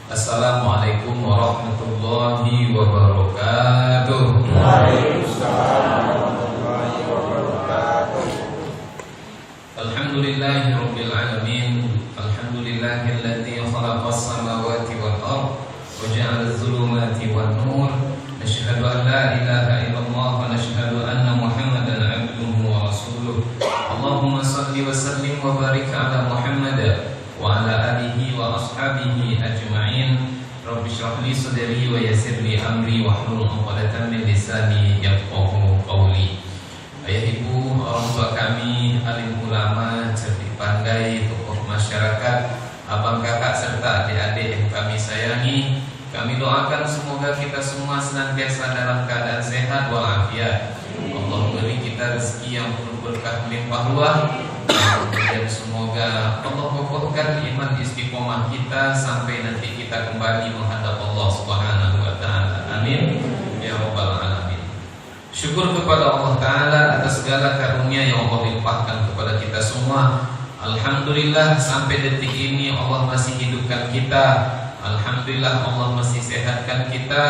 Assalamualaikum warahmatullahi wabarakatuh. Waalaikumsalam warahmatullahi wabarakatuh. Alhamdulillahirabbil alamin. Alhamdulillahilladzi khalaqas samawati wal ardh wa ja'ala adh-dhulumati wan nur. Nashhadu an la ilaha illallah wa nashhadu anna Muhammadan 'abduhu wa rasuluh. Allahumma shalli wa sallim wa barik ala Muhammad wa ala alihi wa ashabihi ajma'in. Rabbi shrah li sadri wa yassir li amri wahlul 'uqdatam min lisani yafqahu qawli. Ayah ibu, orang tua kami, alim ulama, cerdik pandai, tokoh masyarakat, abang kakak serta adik-adik yang kami sayangi, kami doakan semoga kita semua senantiasa dalam keadaan sehat walafiat. Allah beri kita rezeki yang penuh berkah melimpah ruah. Dan semoga Allah kokohkan iman istiqomah kita sampai nanti kita kembali menghadap Allah Subhanahu wa taala. Amin ya rabbal alamin. Syukur kepada Allah taala atas segala karunia yang Allah limpahkan kepada kita semua. Alhamdulillah sampai detik ini Allah masih hidupkan kita. Alhamdulillah Allah masih sehatkan kita.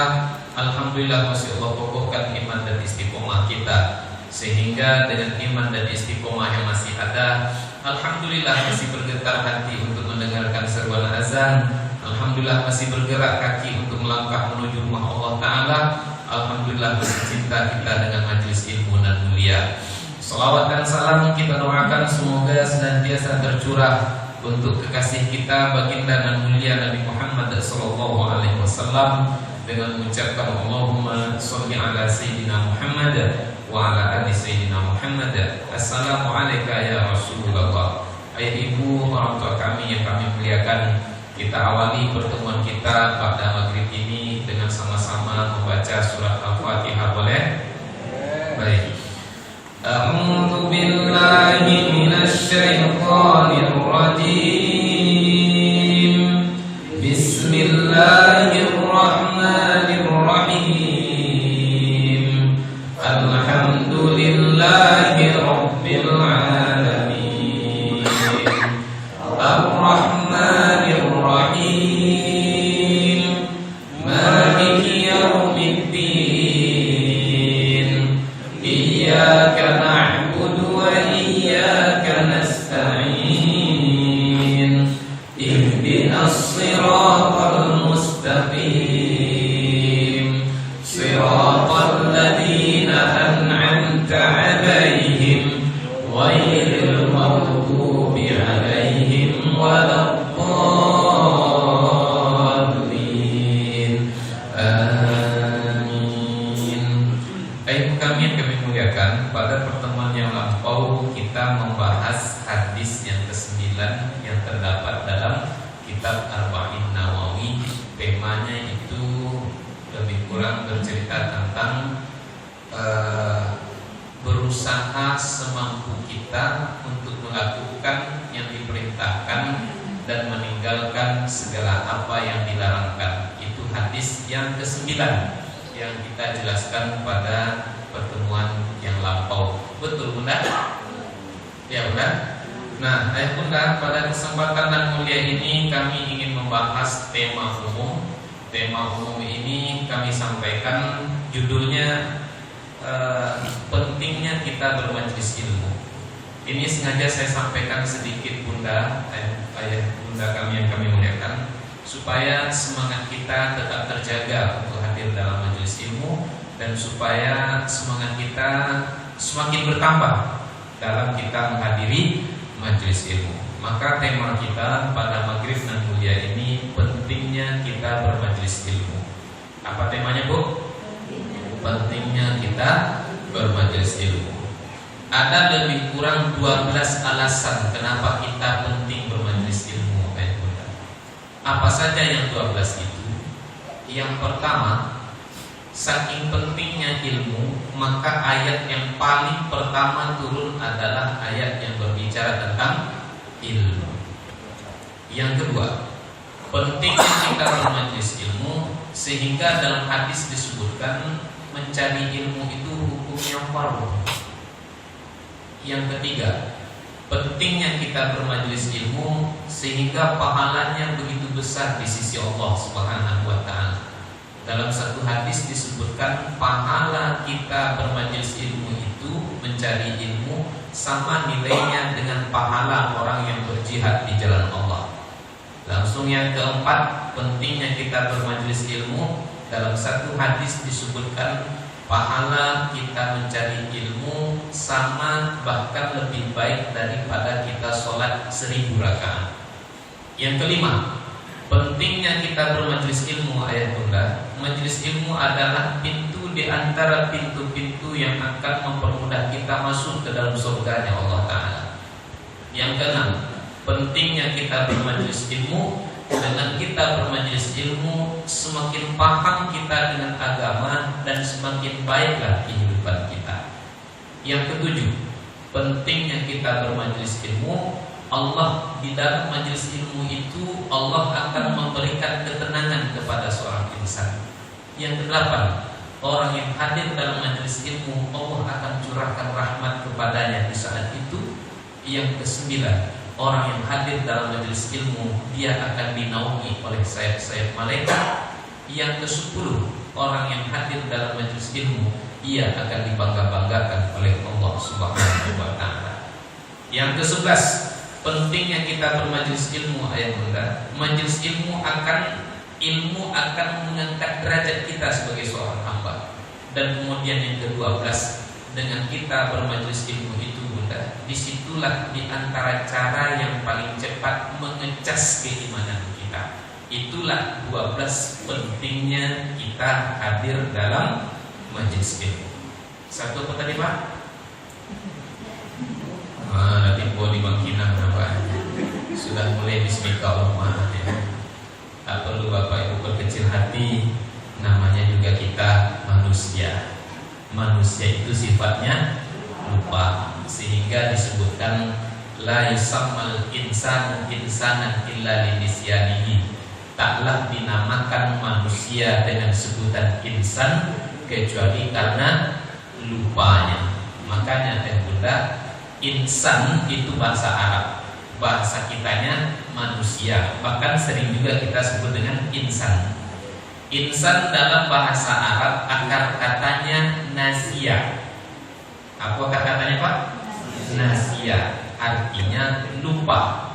Alhamdulillah masih Allah kokohkan iman dan istiqomah kita. Sehingga dengan iman dan istiqomah yang masih ada, alhamdulillah masih bergetar hati untuk mendengarkan seruan azan. Alhamdulillah masih bergerak kaki untuk melangkah menuju rumah Allah Ta'ala. Alhamdulillah masih cinta kita dengan majelis ilmu dan mulia. Salawat dan salam kita doakan semoga senantiasa tercurah untuk kekasih kita baginda dan mulia Nabi Muhammad SAW, dengan mengucapkan Allahumma sholli ala Sayyidina Muhammad wa ala ali Sayyidina Muhammad. Assalamualaikum ya Rasulullah. Ayah ibu, orang tua kami yang kami muliakan, kita awali pertemuan kita pada maghrib ini dengan sama-sama membaca surat Al-Fatihah, boleh? Baik. A'udzu billahi minasy syaithanir rajim. Bismillahirrahmanirrahim. Alhamdulillahi rabbil alamin. Ar-Rahmanir Rahim. Maliki yaumiddin. Iyyaka na'budu wa iyyaka nasta'in. Ihdinas siratal mustaqim. Siratal ladzina an'amta 'alaihim ghairil maghdubi 'alaihim waladdallin. Amin. Ayat kami yang kami muliakan, pada pertemuan yang lampau kita membahas hadis yang ke-9 yang terdapat dalam kitab Arba'in Nawawi. Temanya itu lebih kurang bercerita tentang berusaha semampu kita untuk melakukan yang diperintahkan dan meninggalkan segala apa yang dilarangkan. Itu hadis yang ke-9 yang kita jelaskan pada pertemuan yang lampau. Betul Bunda? Ya Bunda? Nah, ayah Bunda, pada kesempatan yang mulia ini kami ingin membahas tema umum. Tema umum ini kami sampaikan judulnya pentingnya kita bermajelis ilmu. Ini sengaja saya sampaikan sedikit Bunda, ayah Bunda kami yang kami muliakan, supaya semangat kita tetap terjaga untuk hadir dalam majelis ilmu, dan supaya semangat kita semakin bertambah dalam kita menghadiri majelis ilmu. Maka tema kita pada maghrib dan mulia ini, pentingnya kita bermajelis ilmu. Apa temanya Bu? Pentingnya kita bermajelis ilmu. Ada lebih kurang 12 alasan kenapa kita penting bermajelis ilmu. Apa saja yang 12 itu? Yang pertama, saking pentingnya ilmu, maka ayat yang paling pertama turun adalah ayat yang berbicara tentang ilmu. Yang kedua, pentingnya kita bermajelis ilmu, sehingga dalam hadis disebutkan mencari ilmu itu hukumnya fardu. Yang ketiga, pentingnya kita bermajelis ilmu sehingga pahalanya begitu besar di sisi Allah Subhanahu wa taala. Dalam satu hadis disebutkan pahala kita bermajelis ilmu itu, mencari ilmu, sama nilainya dengan pahala orang yang berjihad di jalan Allah. Langsung yang keempat, pentingnya kita bermajelis ilmu. Dalam satu hadis disebutkan pahala kita mencari ilmu sama bahkan lebih baik daripada kita sholat 1000 rakaat. Yang kelima, pentingnya kita bermajelis ilmu, ayah bunda. Majelis ilmu adalah pintu di antara pintu-pintu yang akan mempermudah kita masuk ke dalam surganya Allah Ta'ala. Yang keenam, pentingnya kita bermajelis ilmu. Dengan kita bermajelis ilmu, semakin paham kita dengan agama dan semakin baiklah kehidupan kita. Yang ketujuh, pentingnya kita bermajelis ilmu. Allah di dalam majelis ilmu itu Allah akan memberikan ketenangan kepada seorang insan. Yang kedelapan, orang yang hadir dalam majelis ilmu Allah akan curahkan rahmat kepadanya di saat itu. Yang kesembilan, orang yang hadir dalam majelis ilmu dia akan dinaungi oleh sayap-sayap malaikat. Yang ke-10, orang yang hadir dalam majelis ilmu ia akan dibangga-banggakan oleh Allah Subhanahu wa taala. Yang ke-11, pentingnya kita bermajelis ilmu, ayah bunda. Majelis ilmu akan mengangkat derajat kita sebagai seorang hamba. Dan kemudian yang ke-12, dengan kita bermajelis ilmu itu, bunda, disitulah di antara cara yang paling cepat mengecas keimanan kita. Itulah 12 pentingnya kita hadir dalam majelis ilmu. Satu apa tadi, Pak? Nanti gua dibangkinan apa? Sudah mulai bismillahirrahmanirrahim ya. Tak perlu Bapak Ibu berkecil hati. Namanya juga kita manusia. Manusia itu sifatnya lupa, sehingga disebutkan la yusammal insanu insanan illa linisyanihi. Taklah dinamakan manusia dengan sebutan insan kecuali karena lupanya. Makanya bunda, insan itu bahasa Arab, bahasa kitanya manusia. Bahkan sering juga kita sebut dengan insan. Insan dalam bahasa Arab akar katanya nasia. Apa akar katanya, Pak? Nasia, artinya lupa.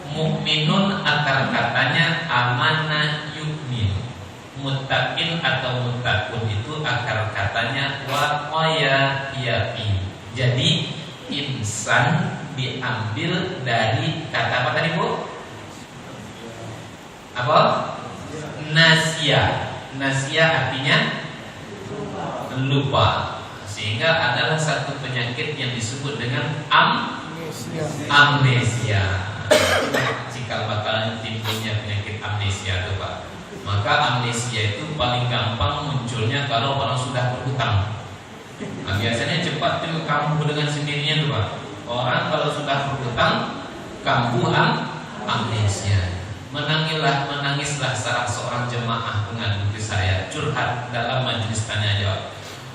Mukminun akar katanya amana yu'min. Muttaqin atau muttaqun itu akar katanya waqaya yaqin. Jadi insan diambil dari kata apa tadi, Bu? Apa? Nasia. Nasia artinya lupa. Sehingga adalah satu penyakit yang disebut dengan amnesia. Cikal bakal timbulnya penyakit amnesia itu, Pak. Maka amnesia itu paling gampang munculnya kalau orang sudah berhutang. Nah, biasanya cepat tuh kambuh dengan sendirinya tuh, Pak. Orang kalau sudah berhutang kambuh amnesia. Menangislah salah seorang jemaah mengadu ke saya, curhat dalam majelis tanya jawab.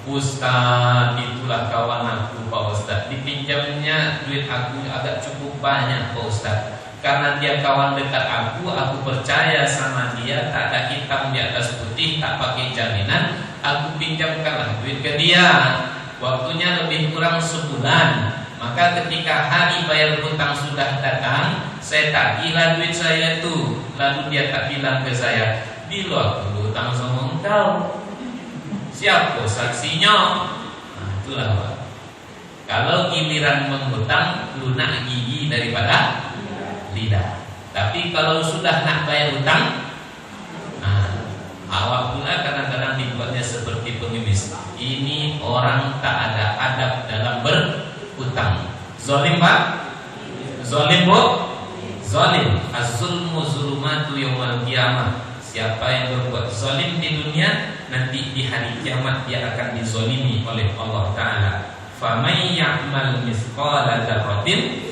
Ustaz, itulah kawan aku, Pak Ustaz. Dipinjamnya duit aku agak cukup banyak, Pak Ustaz. Karena dia kawan dekat aku percaya sama dia, tak ada hitam di atas putih, tak pakai jaminan. Aku pinjamkanlah duit ke dia. Waktunya lebih kurang sebulan. Maka ketika hari bayar hutang sudah datang, saya tagihlah duit saya itu. Lalu dia tak bilang ke saya, "Bila aku hutang sama engkau, siapa saksinya?" Nah, itulah, Pak. Kalau giliran menghutang, lunak gigi daripada lidah. Tapi kalau sudah nak bayar hutang, awak pula kadang-kadang dibuatnya seperti pengemis. Ini orang tak ada adab dalam berhutang. Zalim, Pak? Zalim, Bu? Zalim. Az-zulmu zulumatu yaumal qiyamah. Siapa yang berbuat zalim di dunia, nanti di hari kiamat dia akan dizalimi oleh Allah Ta'ala. Faman ya'mal mithqala dzarratin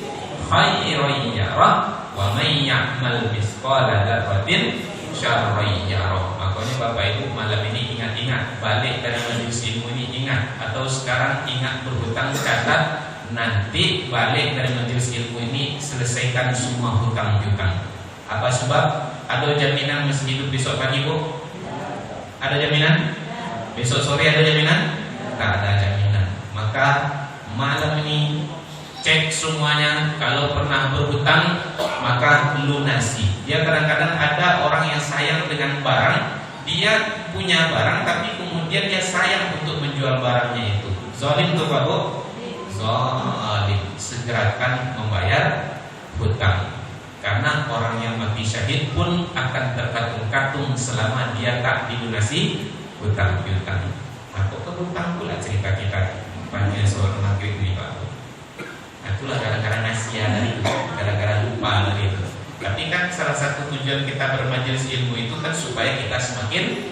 khairan yarah wa man ya'mal mithqala dzarratin syarran yarah. Makanya Bapak Ibu malam ini ingat-ingat, balik dari majelis ilmu ini ingat, atau sekarang ingat berhutang, catat nanti balik dari majelis ilmu ini selesaikan semua hutang piutang. Apa sebab? Ada jaminan masih hidup besok pagi, Bu? Ada jaminan? Besok sore ada jaminan? Tak ada jaminan. Maka malam ini cek semuanya. Kalau pernah berhutang maka lunasi. Dia kadang-kadang ada orang yang sayang dengan barang. Dia punya barang tapi kemudian dia sayang untuk menjual barangnya itu. Zalim itu Pak, Bu? Zalim. Segerakan membayar hutang. Karena orang yang mati syahid pun akan terkatung-katung selama dia tak dilunasi hutang piutang. Aku hutang pula cerita kita panjang sore maghrib ini Pak. Itulah gara-gara nasihat dari itu, gara-gara lupa dari itu. Tapi kan salah satu tujuan kita bermajelis ilmu itu kan supaya kita semakin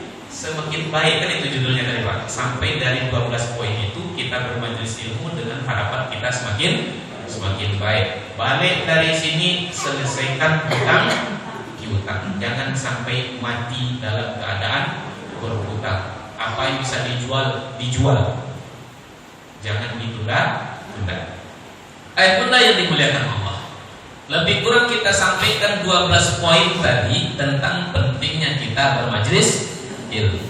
baik, kan itu judulnya tadi Pak. Sampai dari 12 poin itu kita bermajelis ilmu dengan harapan kita semakin baik. Balik dari sini selesaikan hutang piutang. Jangan sampai mati dalam keadaan berhutang. Apa yang bisa dijual. Jangan ditunda-tunda. Ayat bunda yang dimuliakan Allah. Lebih kurang kita sampaikan 12 poin tadi tentang pentingnya kita bermajelis ilmu.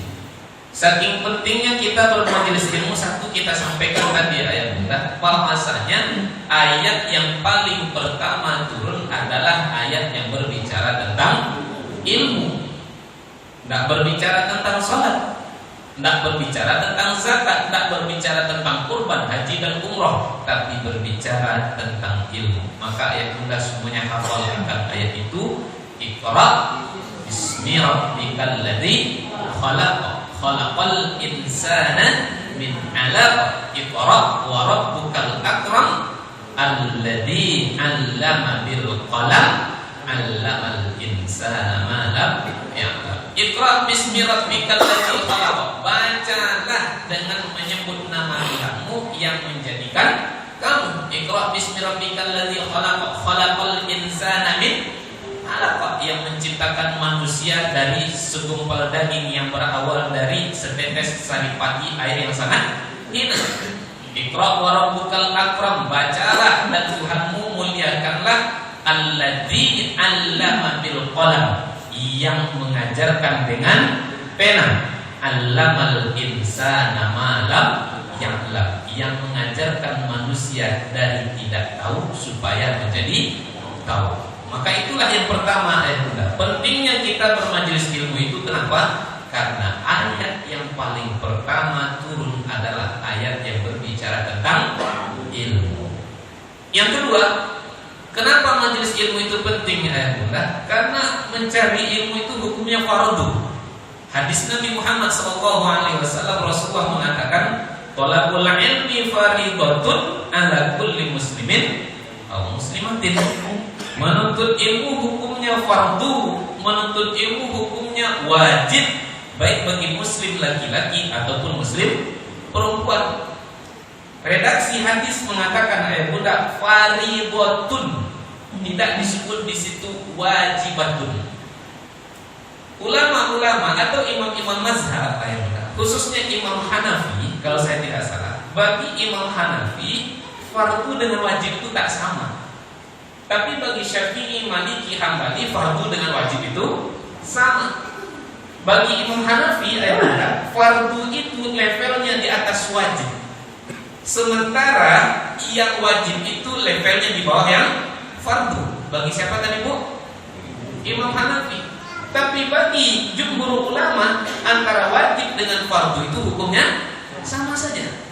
Saking pentingnya kita bermajelis ilmu, satu kita sampaikan tadi ayat bunda, bahwasanya ayat yang paling pertama turun adalah ayat yang berbicara tentang ilmu. Tidak berbicara tentang sholat, tidak berbicara tentang zakat, tidak berbicara tentang kurban, haji dan umroh, tapi berbicara tentang ilmu. Maka ayat bunda semuanya hafal akan ayat itu. Iqra bismi rabbikal ladzi khalaqal insana min 'alaq. Iqra wa rabbukal akram alladzi 'allama bil qalam 'allamal insana ma lam ya'lam. Iqra bismi rabbikal ladzi khalaq. Bacalah dengan menyebut nama Tuhanmu yang menjadikan kamu. Iqra bismi rabbikal ladzi khalaq. Khalaqal insana min 'alaq, yang menciptakan manusia dari segumpal daging yang berawal dari setetes saripati air yang sangat hina. Iqra wa rabbukal akram. Bacalah dan Tuhanmu muliakanlah. Alladzi 'allama bil qalam, yang mengajarkan dengan pena. 'Allamal insana ma lam ya'lam, yang mengajarkan manusia dari tidak tahu supaya menjadi tahu. Maka itulah yang pertama ayat bunda. Pentingnya kita bermajelis ilmu itu kenapa? Karena ayat yang paling pertama turun adalah ayat yang berbicara tentang ilmu. Yang kedua, kenapa majelis ilmu itu penting ayat bunda? Karena mencari ilmu itu hukumnya fardu. Hadis Nabi Muhammad SAW, Rasulullah mengatakan, "Thalabul ilmi fardhatun 'ala kulli muslimin aw muslimatin." Menuntut ilmu hukumnya fardu, menuntut ilmu hukumnya wajib, baik bagi muslim laki-laki ataupun muslim perempuan. Redaksi hadis mengatakan ayat bunda fardhatun, tidak disebut di situ wajibatun. Ulama-ulama atau imam-imam mazhab ayat bunda, khususnya Imam Hanafi, kalau saya tidak salah, bagi Imam Hanafi fardu dengan wajib itu tak sama. Tapi bagi Syafi'i, Maliki, Hambali, fardu dengan wajib itu sama. Bagi Imam Hanafi, fardu itu levelnya di atas wajib. Sementara yang wajib itu levelnya di bawah yang fardu. Bagi siapa tadi Bu? Imam Hanafi. Tapi bagi jumhur ulama, antara wajib dengan fardu itu hukumnya sama saja.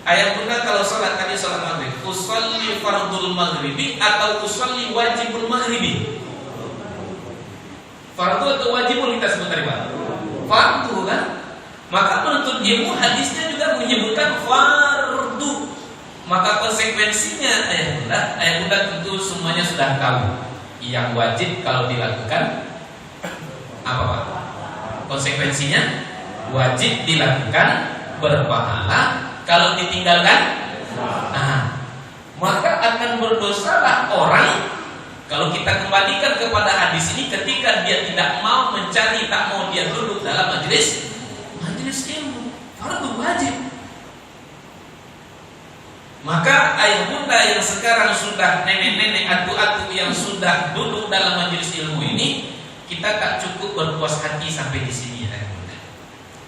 Ayat bunda kalau sholat tadi sholat maghrib, usolli fardul maghribi atau usolli wajibul maghribi. Fardu atau wajibul kita sebut tadi Pak? Fardu kan? Maka menuntut ilmu hadisnya juga menyebutkan fardu. Maka konsekuensinya ayat bunda tentu semuanya sudah tahu. Yang wajib kalau dilakukan apa Pak? Konsekuensinya wajib dilakukan berpahala. Kalau ditinggalkan, maka akan berdosalah orang. Kalau kita kembalikan kepada hadis ini, ketika dia tidak mau mencari, tak mau dia duduk dalam majelis ilmu, fardu wajib. Maka ayah bunda yang sekarang sudah nenek-nenek, atu-atu yang sudah duduk dalam majelis ilmu ini, kita tak cukup berpuas hati sampai di sini ayah bunda.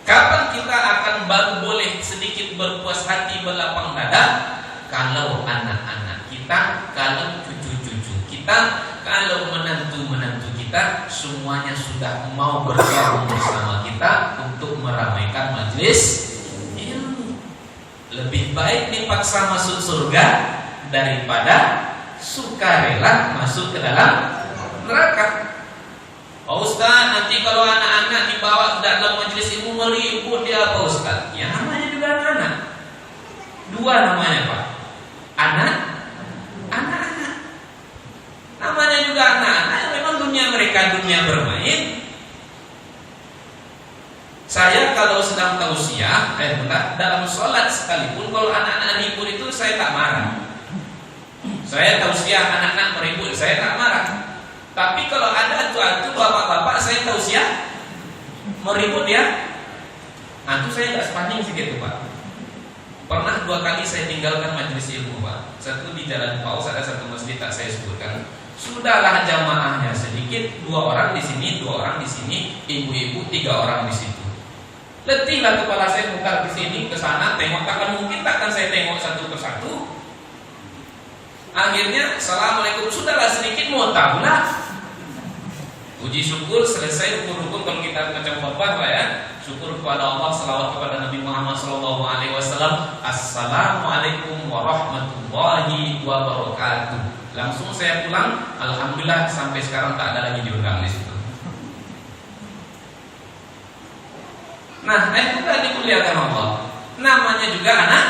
Kapan kita akan baru boleh sedikit berpuas hati, berlapang dada? Kalau anak-anak kita, kalau cucu-cucu kita, kalau menantu-menantu kita semuanya sudah mau bergabung bersama kita untuk meramaikan majelis ilmu. Lebih baik dipaksa masuk surga daripada sukarela masuk ke dalam neraka. Pak Ustaz, nanti kalau anak-anak dibawa ke dalam majelis ilmu meribut dia Pak Ustaz. Ya namanya juga anak-anak. Dua namanya Pak. Anak-anak. Namanya juga anak-anak. Memang dunia mereka dunia bermain. Saya kalau sedang tausiah, dalam sholat sekalipun, kalau anak-anak ribut itu saya tak marah. Saya tausiah anak-anak meribut, saya tak marah. Tapi kalau ada atu-atu bapak-bapak saya tausiah meribut dia, itu saya tak sepaning sedikit Pak. Pernah 2 kali saya tinggalkan majelis ilmu Pak. Satu di Jalan Paus, ada satu masjid tak saya sebutkan. Sudahlah jamaahnya sedikit, 2 orang di sini, 2 orang di sini, ibu-ibu 3 orang di situ. Letihlah kepala saya putar ke sini, ke sana, tengok. Takkan mungkin takkan saya tengok satu persatu. Akhirnya, assalamualaikum, sudahlah sedikit mau tahulah. Puji syukur selesai rukun-rukun kalau kita macam bapak Pak ya. Syukur kepada Allah, salawat kepada Nabi Muhammad SAW. Assalamualaikum warahmatullahi wabarakatuh. Langsung saya pulang. Alhamdulillah sampai sekarang tak ada lagi diundang di situ. Nah, bukan dimuliakan Allah. Namanya juga anak.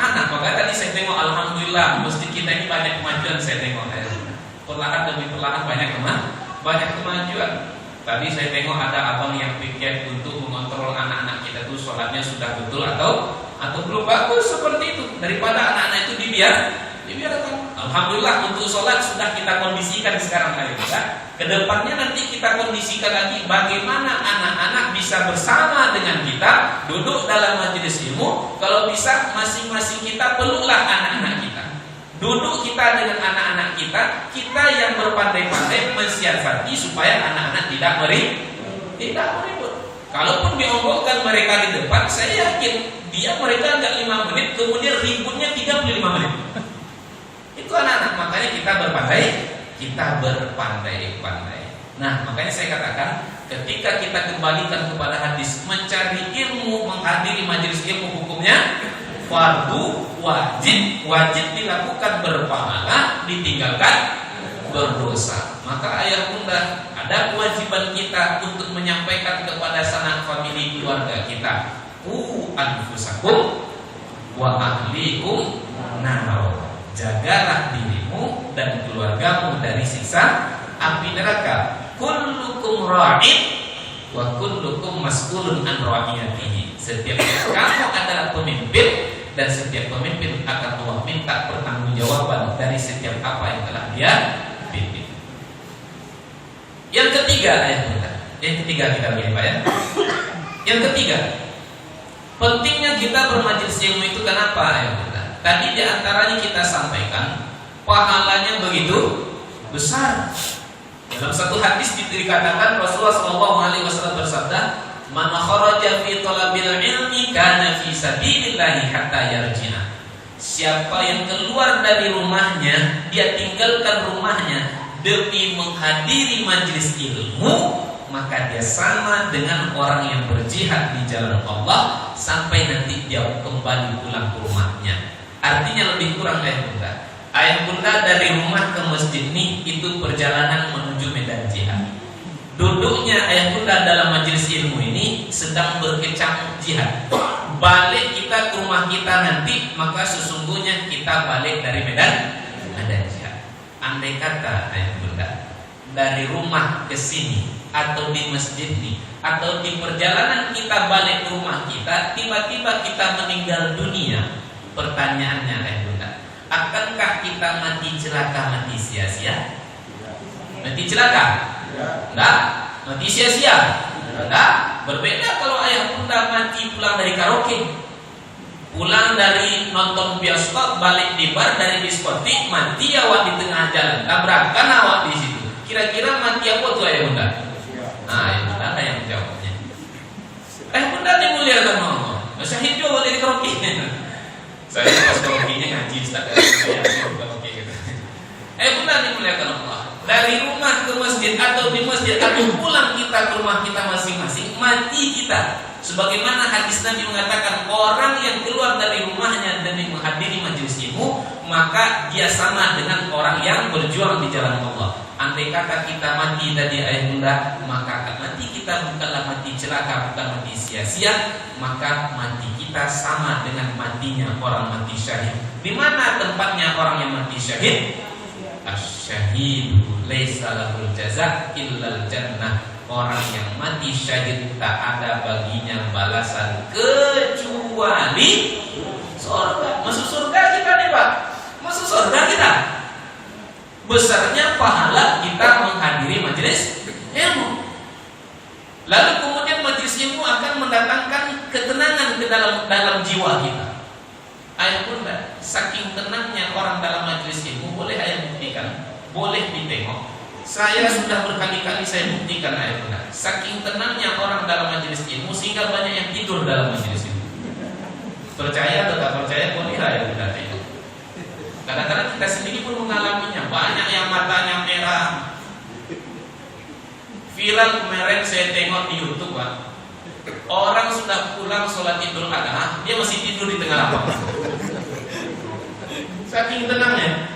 Maka tadi saya tengok, alhamdulillah masjid kita ini banyak kemajuan. Saya tengok perlahan demi perlahan banyak kemajuan. Tadi saya tengok ada abang yang piket untuk mengontrol anak-anak kita tuh sholatnya sudah betul atau belum. Bagus seperti itu, daripada anak-anak itu dibiarkan. Alhamdulillah untuk sholat sudah kita kondisikan sekarang kita. Kedepannya nanti kita kondisikan lagi bagaimana anak-anak bisa bersama dengan kita duduk dalam majelis ilmu. Kalau bisa masing-masing kita peluklah anak-anak kita. Duduk kita dengan anak-anak kita, kita yang berpandai-pandai mensiasati supaya anak-anak tidak meribut. Kalaupun diombokkan mereka di depan, saya yakin mereka enggak 5 menit, kemudian ributnya 35 menit. Itu anak-anak, makanya kita berpandai-pandai. Nah, makanya saya katakan, ketika kita kembalikan kepada hadis, mencari ilmu, menghadiri majelis ilmu hukumnya fardu, wajib dilakukan berpahala, ditinggalkan berdosa. Maka ayah bunda, ada kewajiban kita untuk menyampaikan kepada sanak famili keluarga kita, qu anfusakum wa ahlikum nar. Jagalah dirimu dan keluargamu dari siksa api neraka. Kullukum ra'in wa kullukum mas'ulun an ra'iyatihi. Setiap kamu adalah pemimpin, dan setiap pemimpin akan Allah minta pertanggungjawaban dari setiap apa yang telah dia pimpin. Yang ketiga kita lihat Pak ya. Yang ketiga, pentingnya kita bermajelis ilmu itu kenapa ya? Tadi diantaranya kita sampaikan pahalanya begitu besar. Dalam satu hadis dikatakan Rasulullah SAW bersabda, man kharaja fi talabil ilmi kana fi sabilillahi hatta yarji'a. Siapa yang keluar dari rumahnya, dia tinggalkan rumahnya demi menghadiri majelis ilmu, maka dia sama dengan orang yang berjihad di jalan Allah sampai nanti dia kembali pulang ke rumahnya. Artinya lebih kurang ayah bunda dari rumah ke masjid ini itu perjalanan menuju medan jihad. Duduknya ayah bunda dalam majelis ilmu ini sedang berkecamuk jihad. Balik kita ke rumah kita nanti, maka sesungguhnya kita balik dari medan jihad. Andai kata ayah bunda dari rumah ke sini atau di masjid ini atau di perjalanan kita balik ke rumah kita, tiba-tiba kita meninggal dunia, pertanyaannya ayah bunda, akankah kita mati celaka, mati sia-sia? Mati celaka? Enggak. Mati sia-sia? Enggak. Berbeda kalau ayah bunda mati pulang dari karaoke. Pulang dari nonton bioskop, balik di bar dari diskotik, mati awak di tengah jalan, tabrakan awak di situ. Kira-kira mati apa tuh ayah bunda? Ayah bunda ada yang jawabnya. Ayah bunda dimuliakan Allah. Syahid juga dari keroki. Saya pas kerokinya ngaji Ustaz. Saya keroki gitu. Ayah bunda dimuliakan Allah. Dari rumah ke masjid atau di masjid atau pulang kita ke rumah kita masing-masing, mati kita. Sebagaimana hadis Nabi mengatakan, orang yang keluar dari rumahnya demi menghadiri majelis ilmu, maka dia sama dengan orang yang berjuang di jalan Allah. Andai kata kita mati tadi ayah bunda, maka mati kita bukanlah mati celaka, bukan mati sia-sia, maka mati kita sama dengan matinya orang mati syahid. Di mana tempatnya orang yang mati syahid? Asy-syahidu laisa lahul jaza' illal jannah. Orang yang mati syahid tak ada baginya balasan kecuali surga. Masuk surga kita nih Pak. Masuk surga kita. Besarnya pahala kita menghadiri majelis ilmu. Lalu kemudian majelis ilmu akan mendatangkan ketenangan ke dalam jiwa kita. Ayah bunda, saking tenangnya orang dalam majelis ilmu, boleh ayah buktikan, boleh ditengok. Saya sudah berkali-kali saya buktikan ayah bunda, saking tenangnya orang dalam majelis ilmu sehingga banyak yang tidur dalam majelis ilmu. Percaya atau tak percaya, boleh ayah bunda tengok. Kadang-kadang kita sendiri pun mengalaminya. Banyak yang matanya merah. Viral kemarin saya tengok di YouTube Pak. Orang sudah pulang sholat Idul Adha, dia masih tidur di tengah lapangan. Saking tenangnya.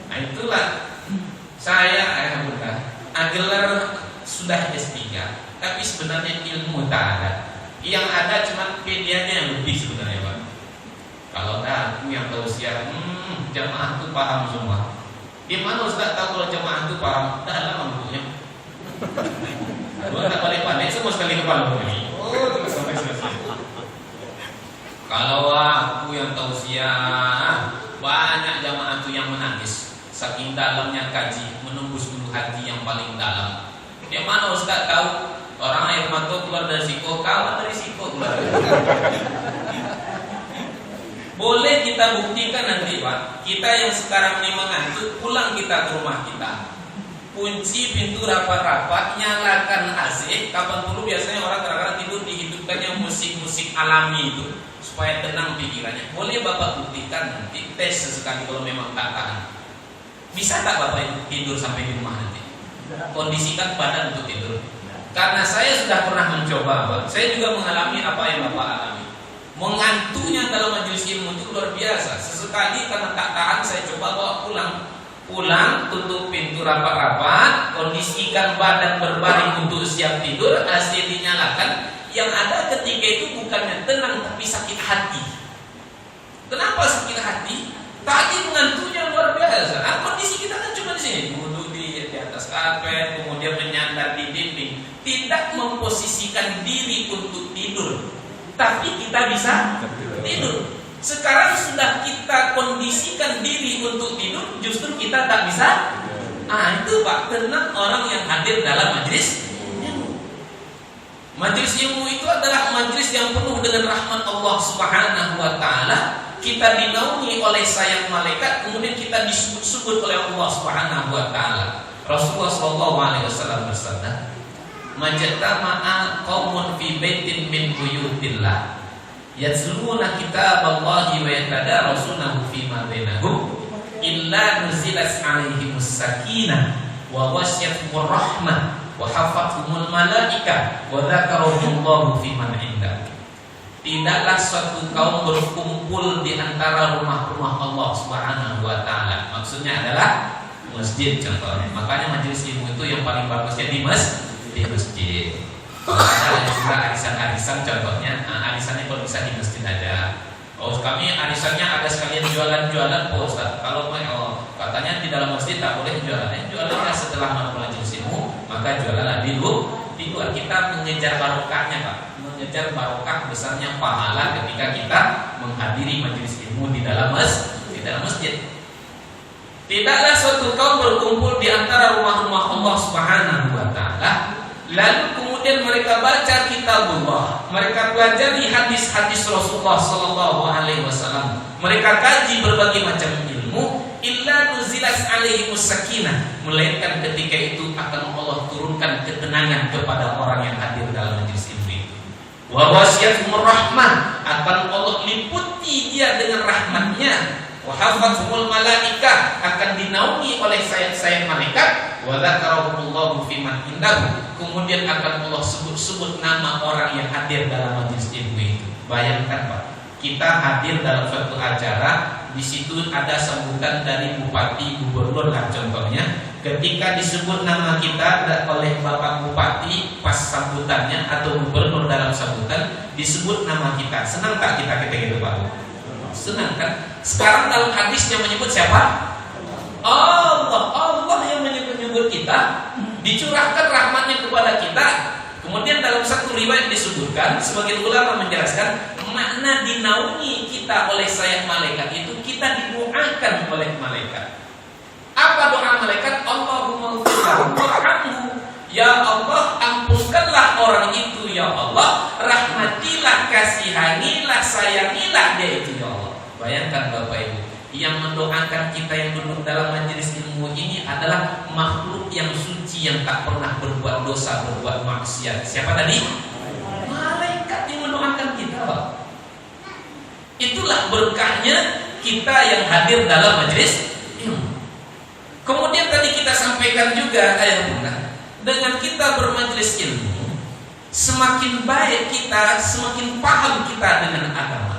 Nah itulah saya ayah bunda, gelar sudah S3, tapi sebenarnya ilmu tak ada. Yang ada cuma medianya yang lebih sebenarnya Pak. Kalau tak, aku yang tahu siar, jamaah itu paham semua. Di mana Ustaz tahu kalau jamaah itu paham? Tak ada mampunya. Gua tak balik pandai semua sekali kepala begini. Sampai selesai. Kalau aku yang tahu siar, banyak jamaah itu yang menangis. Saking dalamnya kaji, menembus ulu hati yang paling dalam. Yang mana Ustaz tahu? Orang air mata keluar dari siko, kawan dari siko keluar. Boleh kita buktikan nanti Pak. Kita yang sekarang ini mengantuk, pulang kita ke rumah kita, kunci pintu rapat-rapat, nyalakan AC. Kapan dulu biasanya orang kadang-kadang tidur dihidupkan yang musik-musik alami itu supaya tenang pikirannya. Boleh Bapak buktikan nanti, tes sesekali kalau memang tak tahan. Bisa tak Bapak tidur sampai di rumah nanti? Kondisikan badan untuk tidur. Karena saya sudah pernah mencoba Pak. Saya juga mengalami apa yang Bapak alami. Mengantuknya dalam majelis ilmu itu luar biasa. Sesekali karena tak tahan saya coba bawa pulang. Pulang, tutup pintu rapat-rapat, kondisikan badan berbaring untuk siap tidur, AC dinyalakan. Yang ada ketika itu bukannya tenang tapi sakit hati. Kenapa sakit hati? Tadi mengantuknya luar biasa. Nah, kondisi kita kan cuma di sini, duduk di atas karpet, kemudian menyandar di dinding, tidak memposisikan diri untuk tidur. Tapi kita bisa tidur. Sekarang sudah kita kondisikan diri untuk tidur, justru kita tak bisa. Itu Pak, tenang orang yang hadir dalam majelis ilmu. Majelis ilmu itu adalah majelis yang penuh dengan rahmat Allah Subhanahu wa taala. Kita dinaungi oleh sayap malaikat, kemudian kita disebut oleh Allah Subhanahu wa taala. Rasulullah sallallahu alaihi wasallam bersabda, "Majtama'a qaumun fi baitin min buyutillah yatluna kitaballahi wa yatadarasunahu fima bainahum illa nuzilat 'alaihimus sakinah wa ghasyiyatuhumur rahmah wa hafathumul malaikah wa dzakarahumullahu fi man 'indah." Tidaklah suatu kaum berkumpul di antara rumah-rumah Allah Subhanahu wa taala. Maksudnya adalah masjid contohnya. Makanya majelis ilmu itu yang paling bagusnya di masjid. Ada juga arisan-arisan contohnya. Arisannya kalau bisa di masjid aja. Oh, kami arisannya ada sekalian jualan-jualan Ustaz. Kalau katanya di dalam masjid tak boleh jualannya. Jualannya setelah majelis ilmu, maka jualanlah di luar. Kita mengejar barokahnya Pak. Mengejar barokah besarnya pahala ketika kita menghadiri majelis ilmu di dalam masjid. Tidaklah suatu kaum berkumpul di antara rumah-rumah Allah Subhanahu wa taala Lalu kemudian mereka baca kitabullah, mereka pelajari hadis-hadis Rasulullah sallallahu alaihi wasallam. Mereka kaji berbagai macam ilmu, illa nuzilas alaihimus sakinah, melainkan ketika itu akan Allah turunkan ketenangan kepada orang yang hadir dalam majelis ilmu itu. Wa wasiyatuhumur rahmah, akan Allah liputi dia dengan rahmatnya. Wa hafathumul malaikah, akan dinaungi oleh sayap-sayap malaikat. Wa dzakarahumullahu fi man indahu, kemudian akan Allah sebut-sebut nama orang yang hadir dalam majelis ilmu itu. Bayangkan Pak, kita hadir dalam suatu acara, di situ ada sambutan dari bupati, gubernur lah contohnya. Ketika disebut nama kita oleh Bapak Bupati pas sambutannya atau gubernur dalam sambutan disebut nama kita, senang tak kita ketika itu Pak? Senang kan? Sekarang dalam hadisnya menyebut siapa? Allah yang menyebut kita, dicurahkan rahmatnya kepada kita. Kemudian dalam satu riwayat disebutkan, sebagian ulama menjelaskan makna dinaungi kita oleh sayap malaikat itu, kita didoakan oleh malaikat. Apa doa malaikat? Allahumma ighfir warhamhu, ya Allah ampunkanlah orang itu ya Allah, rahmatilah, kasihanilah, sayangilah dia itu ya Allah. Bayangkan Bapak Ibu, yang mendoakan kita yang duduk dalam majelis ilmu ini adalah makhluk yang suci, yang tak pernah berbuat dosa, berbuat maksiat. Siapa tadi? Malaikat yang mendoakan kita Pak. Itulah berkahnya kita yang hadir dalam majelis ilmu. Kemudian tadi kita sampaikan juga ayat Bunda, dengan kita bermajelis ilmu, semakin baik kita, semakin paham kita dengan agama.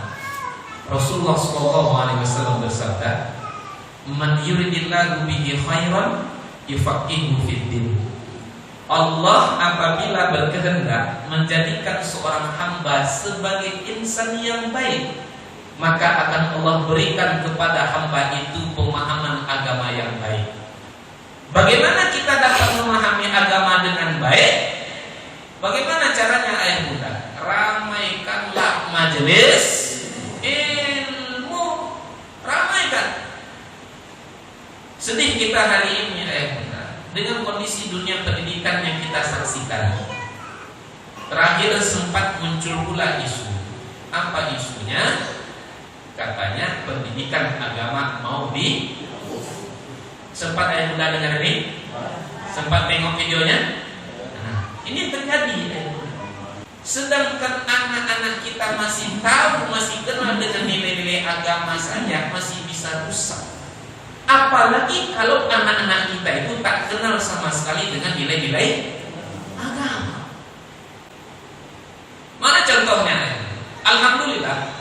Rasulullah SAW bersabda, "Man yuridillahu bihi khairan yufaqihuhu fiddin." Allah apabila berkehendak menjadikan seorang hamba sebagai insan yang baik, maka akan Allah berikan kepada hamba itu pemahaman agama yang baik. Bagaimana kita dapat memahami agama dengan baik? Bagaimana caranya ayah Bunda? Ramaikanlah majelis ilmu, ramaikan. Sedih kita hari ini ayah Bunda dengan kondisi dunia pendidikan yang kita saksikan. Terakhir sempat muncul pula isu. Apa isunya? Katanya pendidikan agama mau di. Sempat ayah Bunda dengar ini? Sempat tengok videonya? Nah, ini terjadi ayah Bunda. Sedangkan anak-anak kita masih tahu, masih kenal dengan nilai-nilai agama saja, masih bisa rusak. Apalagi kalau anak-anak kita itu tak kenal sama sekali dengan nilai-nilai agama. Mana contohnya? Alhamdulillah,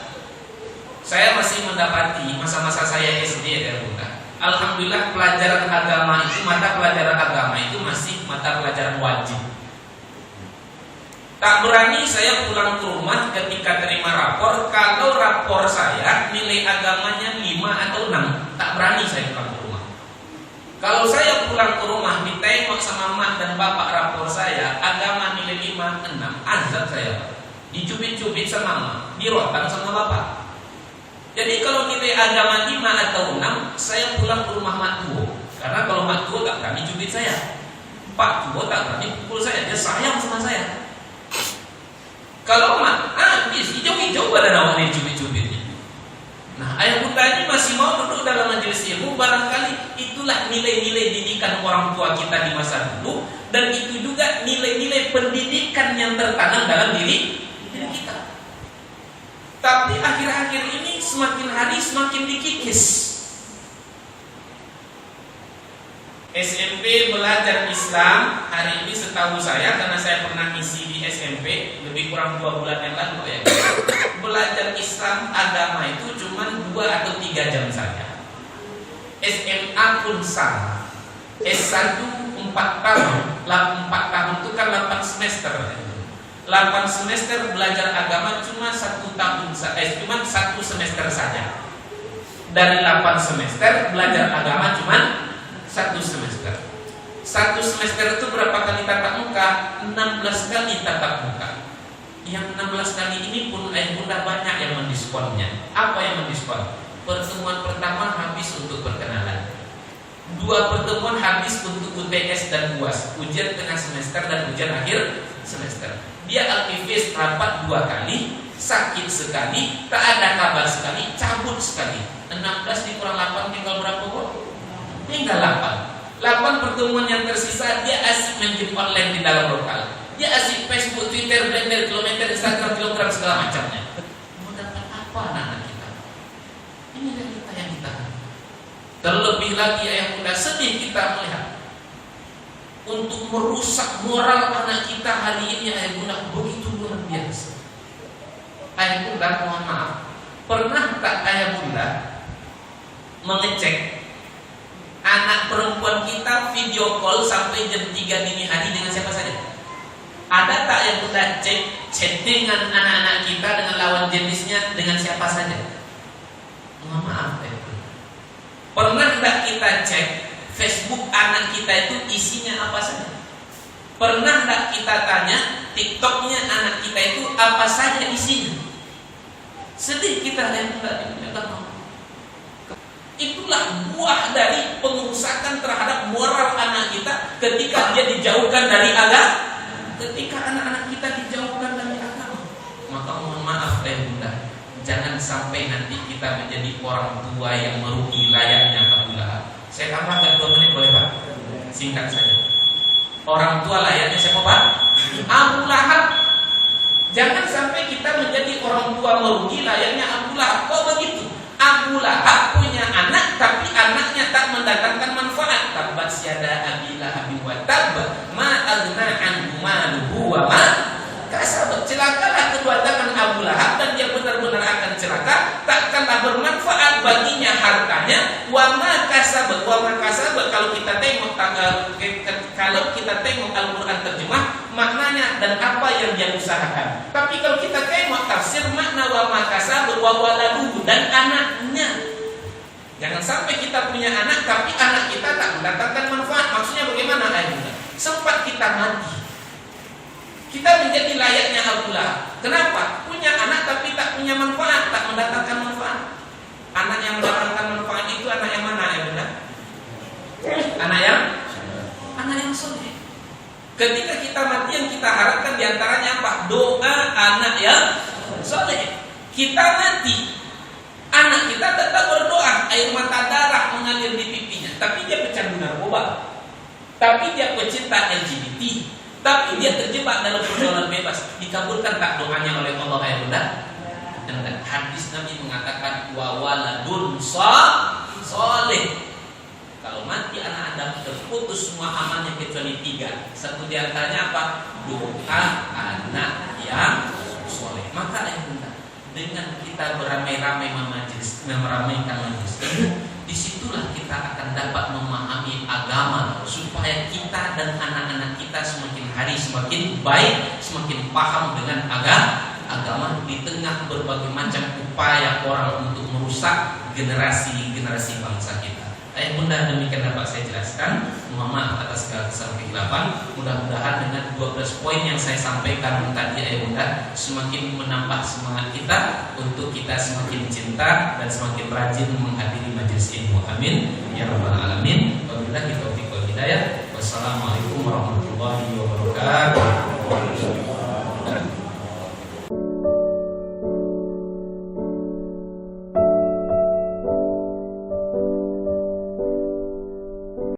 saya masih mendapati masa-masa saya SD ya Bunda. Alhamdulillah pelajaran agama itu, mata pelajaran agama itu masih mata pelajaran wajib. Tak berani saya pulang ke rumah ketika terima rapor, kalau rapor saya nilai agamanya 5 atau 6, tak berani saya pulang ke rumah. Kalau saya pulang ke rumah ditengok sama mak dan bapak rapor saya agama nilai 5, 6, azab saya. Dicubit-cubit sama mak, dirotan sama bapak. Jadi kalau nilai agama 5 atau 6, saya pulang ke rumah mak tua. Karena kalau mak tua tak berani cubit saya, pak tua tak berani pukul saya, dia sayang sama saya. Kalau mak, habis hijau-hijau badan awak dicubit-cubitnya. Nah, ayah Bunda ini masih mau duduk dalam majelis ilmu, barangkali itulah nilai-nilai didikan orang tua kita di masa dulu, dan itu juga nilai-nilai pendidikan yang tertanam dalam diri kita. Tapi akhir-akhir ini semakin hari semakin dikikis. SMP belajar Islam hari ini setahu saya, karena saya pernah isi di SMP lebih kurang 2 bulan yang lalu ya. Belajar Islam agama itu cuma 2 atau 3 jam saja. SMA pun sama. S1 4 tahun, 4 tahun itu kan 8 semester. 8 semester belajar agama cuma 1 tahun, cuma 1 semester saja. Dari 8 semester belajar agama cuma 1 semester. 1 semester itu berapa kali tatap muka? 16 kali tatap muka. Yang 16 kali ini pun ayah Bunda banyak yang mendiskonnya. Apa yang mendiskon? Pertemuan pertama habis untuk perkenalan. 2 pertemuan habis untuk UTS dan UAS, ujian tengah semester dan ujian akhir semester. Dia aktivis rapat 2 kali, sakit sekali, tak ada kabar sekali, cabut sekali. 16 dikurang 8 tinggal berapa kok? Tinggal 8. 8 pertemuan yang tersisa dia asik main game online di dalam lokal. Dia asik Facebook, Twitter, Blender, kilometer, Instagram, kilogram segala macamnya. Mau dapat apa anak kita? Ini realita yang kita. Terlebih lagi ayah bunda, sedih kita melihat untuk merusak moral anak kita hari ini ayah bunda begitu luar biasa. Ayah bunda mohon maaf, pernah tak ayah bunda mengecek anak perempuan kita video call sampai jam 3 dini hari dengan siapa saja? Ada tak yang bunda cek chattingan anak-anak kita dengan lawan jenisnya dengan siapa saja? Mohon maaf ayah bunda. Pernah tak kita cek Facebook anak kita itu isinya apa saja? Pernah tak kita tanya TikToknya anak kita itu apa saja isinya? Sedih kita yang tidak. Itulah buah dari pengerusakan terhadap moral anak kita ketika dia dijauhkan dari agama. Ketika anak-anak kita dijauhkan dari agama, maka mohon maaf bunda, jangan sampai nanti kita menjadi orang tua yang merugi layaknya Abu Lahab. Saya tambahkan 2 menit boleh Pak? Singkat saja. Orang tua layaknya siapa Pak? Abu Lahab. Jangan sampai kita menjadi orang tua merugi layaknya Abu Lahab. Kok begitu? Abu Lahab punya anak tapi anaknya tak mendatangkan manfaat. Tabbat yada Abi Lahab wa tab, ma aghna anhu maluhu wa ma kasab. Celakalah kedua tangan Abu Lahab dan dia benar-benar akan celaka, takkanlah bermanfaat baginya hartanya. Wa ma kasab, kalau kita tengok Al-Qur'an terjemah maknanya dan apa yang dia usahakan. Tapi kalau kita tengok tafsir makna wa ma kasab wa waladuhu dan anaknya. Jangan sampai kita punya anak tapi anak kita tak mendatangkan manfaat. Maksudnya bagaimana ayahnya? Sempat kita mati, kita menjadi layaknya Abu Lahab. Kenapa? Punya anak tapi tak punya manfaat, tak mendatangkan manfaat. Anak yang mendatangkan manfaat itu anak yang mana ya bunda? Anak yang soleh. Ketika kita mati yang kita harapkan diantaranya apa? Doa anak yang soleh. Kita mati, anak kita tetap berdoa, air mata darah mengalir di pipinya, tapi dia pecandu narkoba, tapi dia pecinta LGBT, tapi dia terjebak dalam pergaulan bebas. Dikabulkan tak doanya oleh Allah ayah bunda? Dan hadis Nabi mengatakan wa waladun soleh. Kalau mati anak Adam terputus semua amalnya kecuali 3. Satu di antaranya apa? Doa anak yang soleh. Maka ayah bunda, dengan kita beramai-ramai meramaikan majlis, disitulah kita akan dapat memahami agama supaya kita dan anak-anak kita semakin hari semakin baik, semakin paham dengan agama di tengah berbagai macam upaya orang untuk merusak generasi bangsa kita. Ayah bunda, demikian dapat saya jelaskan. Mohon maaf atas segala kesalahan kegelapan. Mudah-mudahan dengan 12 poin yang saya sampaikan tadi ayah bunda semakin menambah semangat kita untuk kita semakin cinta dan semakin rajin menghadiri majelis ilmu. Amin ya rabbal alamin. Wabillahi taufiq wal hidayah. Wassalamualaikum warahmatullahi wabarakatuh.